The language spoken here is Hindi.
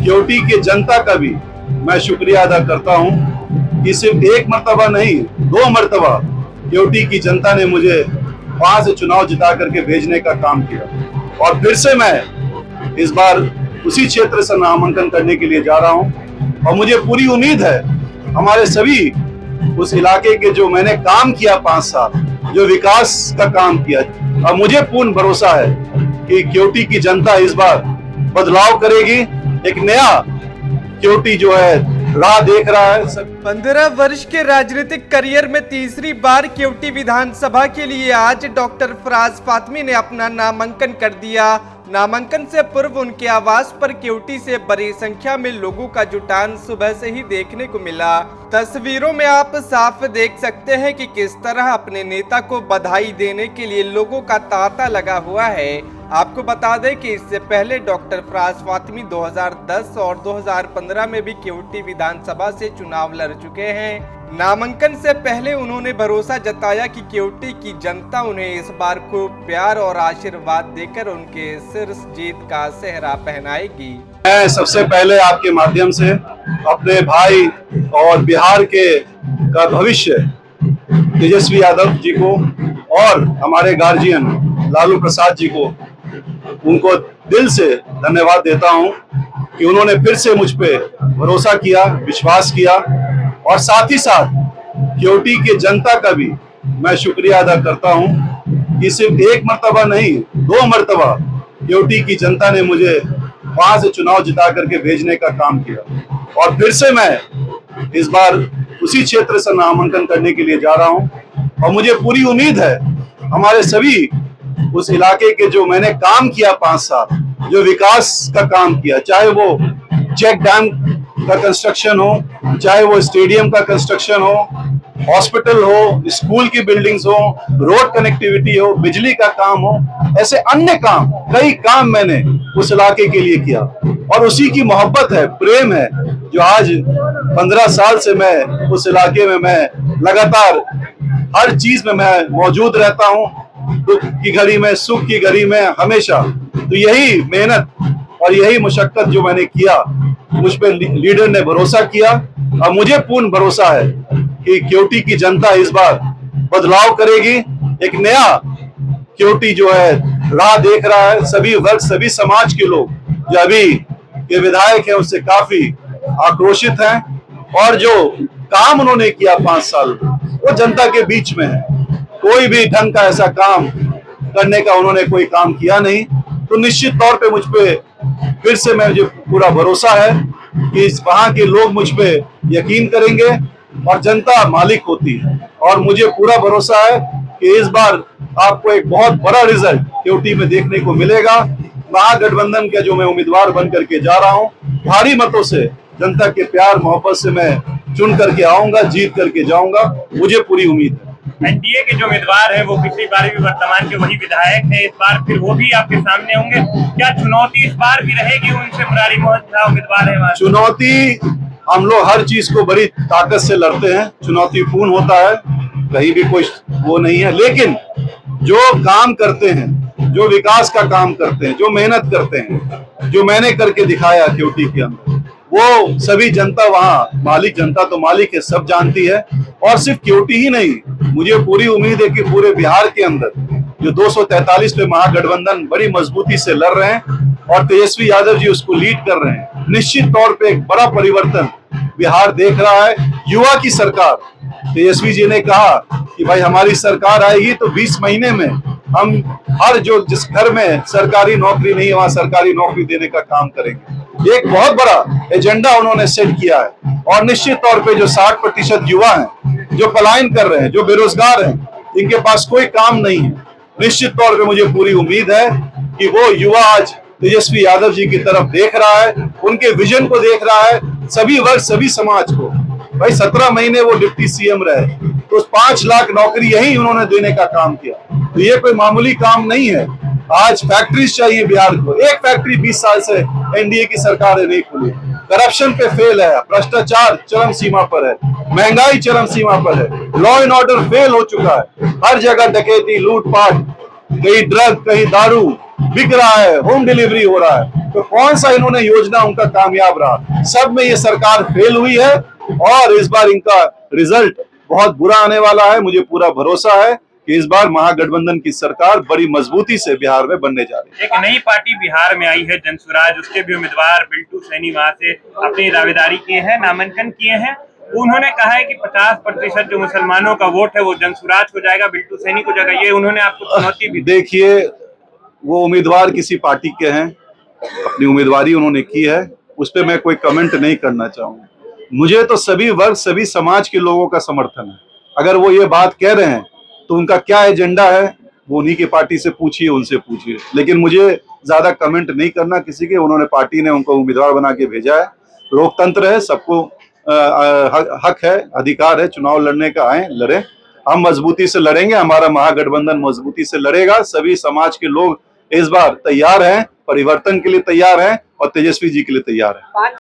केवटी के जनता का भी मैं शुक्रिया अदा करता हूं कि सिर्फ एक मर्तबा नहीं, 2 मर्तबा केवटी की जनता ने मुझे वहां से चुनाव जिता करके भेजने का काम किया और फिर से मैं इस बार उसी क्षेत्र से नामांकन करने के लिए जा रहा हूं। और मुझे पूरी उम्मीद है हमारे सभी उस इलाके के जो मैंने काम किया 5 साल, जो विकास का काम किया, और मुझे पूर्ण भरोसा है कि केवटी की जनता इस बार बदलाव करेगी। एक नया केवटी जो है राह देख रहा है। 15 वर्ष के राजनीतिक करियर में तीसरी बार केवटी विधानसभा के लिए आज डॉक्टर फराज फातमी ने अपना नामांकन कर दिया। नामांकन से पूर्व उनके आवास पर केवटी से बड़ी संख्या में लोगों का जुटान सुबह से ही देखने को मिला। तस्वीरों में आप साफ देख सकते हैं कि किस तरह अपने नेता को बधाई देने के लिए लोगों का तांता लगा हुआ है। आपको बता दें कि इससे पहले डॉक्टर फराज फातमी 2010 और 2015 में भी केवटी विधानसभा से चुनाव लड़ चुके हैं। नामांकन से पहले उन्होंने भरोसा जताया कि केवटी की जनता उन्हें इस बार खूब प्यार और आशीर्वाद देकर उनके सिर जीत का सेहरा पहनाएगी। मैं सबसे पहले आपके माध्यम से अपने भाई और बिहार के का भविष्य तेजस्वी यादव जी को और हमारे गार्जियन लालू प्रसाद जी को, उनको दिल से धन्यवाद देता हूं कि उन्होंने फिर से मुझ पे भरोसा किया, विश्वास किया। और साथ ही साथ केवटी के जनता का भी मैं शुक्रिया अदा करता हूं कि सिर्फ एक मर्तबा नहीं, 2 मर्तबा केवटी की जनता ने मुझे वहां से चुनाव जिता करके भेजने का काम किया और फिर से मैं इस बार उसी क्षेत्र से नामांकन करने के लिए जा रहा हूं। और मुझे पूरी उम्मीद है हमारे सभी उस इलाके के जो मैंने काम किया 5 साल, जो विकास का काम किया, चाहे वो चेक डैम का कंस्ट्रक्शन हो, चाहे वो स्टेडियम का कंस्ट्रक्शन हो, हॉस्पिटल हो, स्कूल की बिल्डिंग्स हो, रोड कनेक्टिविटी हो, बिजली का काम हो, ऐसे अन्य काम, कई काम मैंने उस इलाके के लिए किया। और उसी की मोहब्बत है, प्रेम है, जो आज 15 साल से मैं उस इलाके में मैं लगातार हर चीज में मैं मौजूद रहता हूँ। दुख की घड़ी में, सुख की घड़ी में, हमेशा। तो यही मेहनत और यही मुशक्कत जो मैंने किया, मुझ पे लीडर ने भरोसा किया और मुझे पूर्ण भरोसा है कि केवटी की जनता इस बार बदलाव करेगी। एक नया केवटी जो है राह देख रहा है। सभी वर्ग, सभी समाज के लोग जो अभी के विधायक हैं उससे काफी आक्रोशित हैं और जो काम उन्होंने किया 5 साल वो जनता के बीच में है। कोई भी ढंग का ऐसा काम करने का उन्होंने कोई काम किया नहीं। तो निश्चित तौर पे मुझ पे फिर से मुझे पूरा भरोसा है कि वहां के लोग मुझ पे यकीन करेंगे और जनता मालिक होती है। और मुझे पूरा भरोसा है कि इस बार आपको एक बहुत बड़ा रिजल्ट केवटी में देखने को मिलेगा। महागठबंधन का जो मैं उम्मीदवार बन करके जा रहा हूँ, भारी मतों से जनता के प्यार मोहब्बत से मैं चुन करके आऊंगा, जीत करके जाऊंगा, मुझे पूरी उम्मीद है। एनडीए के जो उम्मीदवार है वो पिछली बार भी वर्तमान के वही विधायक है, इस बार फिर वो भी आपके सामने होंगे। क्या चुनौती इस बार भी रहेगी उनसे? मुरारी मोहन झा उम्मीदवार है। चुनौती, हम लोग हर चीज को बड़ी ताकत से लड़ते हैं, चुनौतीपूर्ण होता है, कहीं भी कोई वो नहीं है। लेकिन जो काम करते हैं, जो विकास का काम करते हैं, जो मेहनत करते हैं, जो मैंने करके दिखाया केवटी के अंदर, वो सभी जनता, वहाँ मालिक, जनता तो मालिक है, सब जानती है। और सिर्फ केवटी ही नहीं, मुझे पूरी उम्मीद है कि पूरे बिहार के अंदर जो 243 पे महागठबंधन बड़ी मजबूती से लड़ रहे हैं और तेजस्वी यादव जी उसको लीड कर रहे हैं, निश्चित तौर पे एक बड़ा परिवर्तन बिहार देख रहा है। युवा की सरकार, तेजस्वी जी ने कहा कि भाई हमारी सरकार आएगी तो 20 महीने में हम हर जो जिस घर में सरकारी नौकरी नहीं है वहां सरकारी नौकरी देने का काम करेंगे। एक बहुत बड़ा एजेंडा उन्होंने सेट किया है। और निश्चित तौर पे जो 60% युवा हैं, जो पलायन कर रहे हैं, जो बेरोजगार हैं, जिनके पास कोई काम नहीं है, निश्चित तौर पे मुझे पूरी उम्मीद है कि वो युवा आज तेजस्वी यादव जी की तरफ देख रहा है, उनके विजन को देख रहा है, सभी वर्ग, सभी समाज को। भाई 17 महीने वो डिप्टी सीएम रहे, तो 5 लाख नौकरी यही उन्होंने देने का काम किया। तो ये कोई मामूली काम नहीं है। आज फैक्ट्रीज चाहिए बिहार को। एक फैक्ट्री 20 साल से एनडीए की सरकार नहीं खुली। करप्शन पे फेल है, भ्रष्टाचार चरम सीमा पर है, महंगाई चरम सीमा पर है, लॉ एंड ऑर्डर फेल हो चुका है, हर जगह डकैती, लूटपाट, कहीं ड्रग, कहीं दारू बिक रहा है, होम डिलीवरी हो रहा है, तो कौन सा इन्होंने योजना उनका कामयाब रहा? सब में ये सरकार फेल हुई है और इस बार इनका रिजल्ट बहुत बुरा आने वाला है। मुझे पूरा भरोसा है कि इस बार महागठबंधन की सरकार बड़ी मजबूती से बिहार में बनने जा रही है। एक नई पार्टी बिहार में आई है, जनसुराज, उसके भी उम्मीदवार बिल्टू सैनी वहां से अपनी दावेदारी किए हैं, नामांकन किए हैं। उन्होंने कहा है कि 50% जो मुसलमानों का वोट है वो जनसुराज को जाएगा, बिल्टू सैनी को जाएगा। ये उन्होंने आपको चुनौती भी दी। देखिए, वो उम्मीदवार किसी पार्टी के हैं, अपनी उम्मीदवारी उन्होंने की है, उस पर मैं कोई कमेंट नहीं करना चाहूंगा। मुझे तो सभी वर्ग, सभी समाज के लोगों का समर्थन है। अगर वो ये बात कह रहे हैं तो उनका क्या एजेंडा है वो उन्हीं की पार्टी से पूछिए, उनसे पूछिए। लेकिन मुझे ज्यादा कमेंट नहीं करना किसी के। उन्होंने, पार्टी ने उनको उम्मीदवार बना के भेजा है। लोकतंत्र है, सबको हक है, अधिकार है चुनाव लड़ने का। आए लड़े, हम मजबूती से लड़ेंगे, हमारा महागठबंधन मजबूती से लड़ेगा। सभी समाज के लोग इस बार तैयार हैं, परिवर्तन के लिए तैयार हैं और तेजस्वी जी के लिए तैयार हैं।